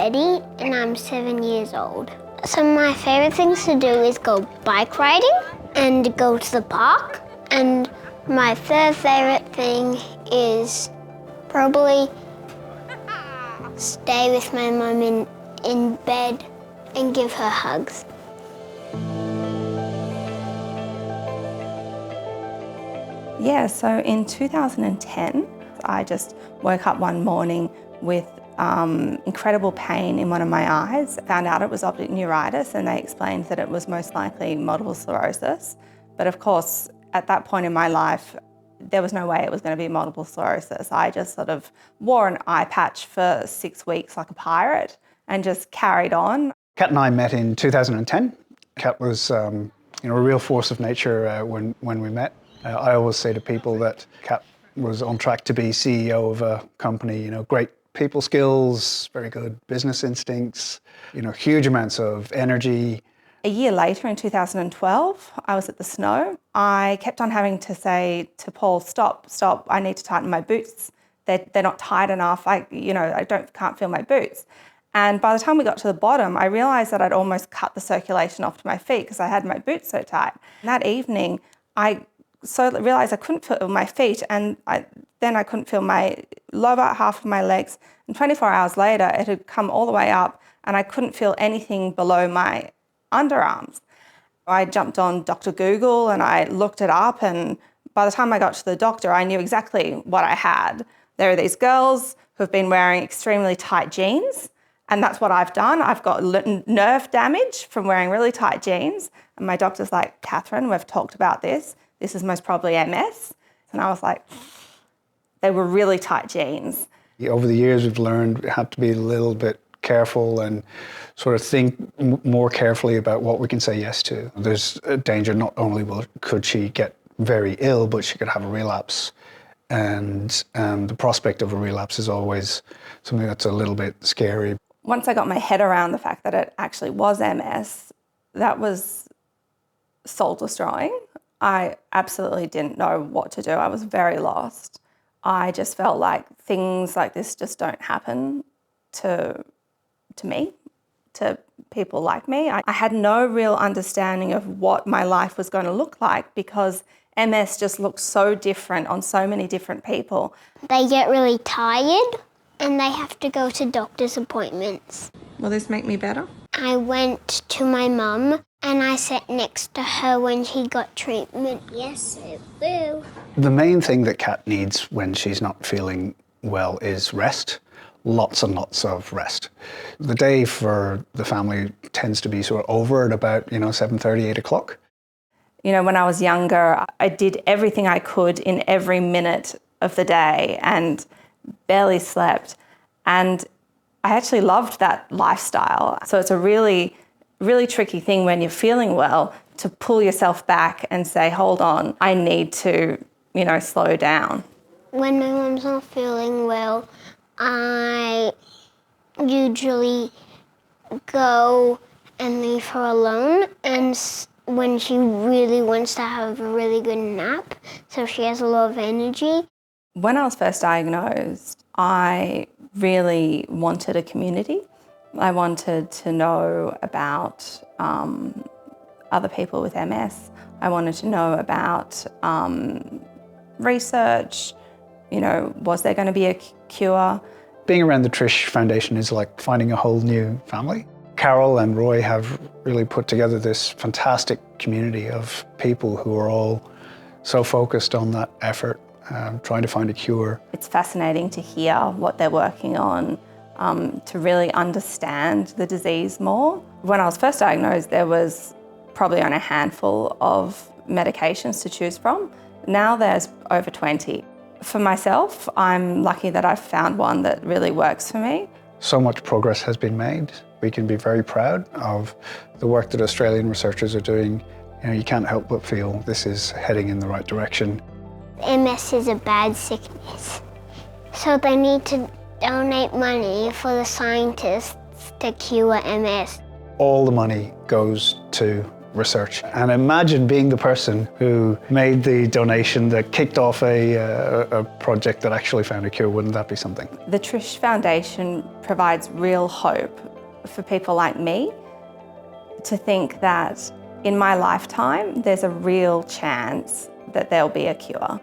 Teddy and I'm 7 years old. So my favourite things to do is go bike riding and go to the park. And my third favourite thing is probably stay with my mum in bed and give her hugs. Yeah, so in 2010, I just woke up one morning with incredible pain in one of my eyes. Found out it was optic neuritis, and they explained that it was most likely multiple sclerosis. But of course, at that point in my life, there was no way it was going to be multiple sclerosis. I just sort of wore an eye patch for 6 weeks like a pirate and just carried on. Kat and I met in 2010. Kat was a real force of nature when we met. I always say to people that Kat was on track to be CEO of a company, great people skills, very good business instincts, huge amounts of energy. A year later, in 2012, I was at the Snow. I kept on having to say to Paul, stop, I need to tighten my boots. They're not tight enough. I can't feel my boots. And by the time we got to the bottom, I realised that I'd almost cut the circulation off to my feet because I had my boots so tight. And that evening, I realised I couldn't feel my feet, and then I couldn't feel my lower half of my legs. And 24 hours later, it had come all the way up, and I couldn't feel anything below my underarms. I jumped on Dr. Google and I looked it up, and by the time I got to the doctor, I knew exactly what I had. There are these girls who've been wearing extremely tight jeans, and that's what I've done. I've got nerve damage from wearing really tight jeans, and my doctor's like, Catherine, we've talked about this. This is most probably MS. And I was like, they were really tight jeans. Over the years, we've learned we have to be a little bit careful and sort of think more carefully about what we can say yes to. There's a danger not only could she get very ill, but she could have a relapse. And the prospect of a relapse is always something that's a little bit scary. Once I got my head around the fact that it actually was MS, that was soul-destroying. I absolutely didn't know what to do. I was very lost. I just felt like things like this just don't happen to me, to people like me. I had no real understanding of what my life was going to look like because MS just looks so different on so many different people. They get really tired and they have to go to doctor's appointments. Will this make me better? I went to my mum and I sat next to her when she got treatment. Yes, it will. The main thing that Kat needs when she's not feeling well is rest. Lots and lots of rest. The day for the family tends to be sort of over at about, 7:30, 8 o'clock. When I was younger, I did everything I could in every minute of the day and barely slept. And I actually loved that lifestyle. So it's a really, really tricky thing when you're feeling well to pull yourself back and say, hold on, I need to, slow down. When my mum's not feeling well, I usually go and leave her alone, and when she really wants to have a really good nap, so she has a lot of energy. When I was first diagnosed, I really wanted a community. I wanted to know about other people with MS. I wanted to know about research. Was there going to be a cure? Being around the Trish Foundation is like finding a whole new family. Carol and Roy have really put together this fantastic community of people who are all so focused on that effort, trying to find a cure. It's fascinating to hear what they're working on, to really understand the disease more. When I was first diagnosed, there was probably only a handful of medications to choose from. Now there's over 20. For myself, I'm lucky that I've found one that really works for me. So much progress has been made. We can be very proud of the work that Australian researchers are doing. You can't help but feel this is heading in the right direction. MS is a bad sickness, so they need to donate money for the scientists to cure MS. All the money goes to research. And imagine being the person who made the donation that kicked off a project that actually found a cure. Wouldn't that be something? The Trish Foundation provides real hope for people like me to think that in my lifetime, there's a real chance that there'll be a cure.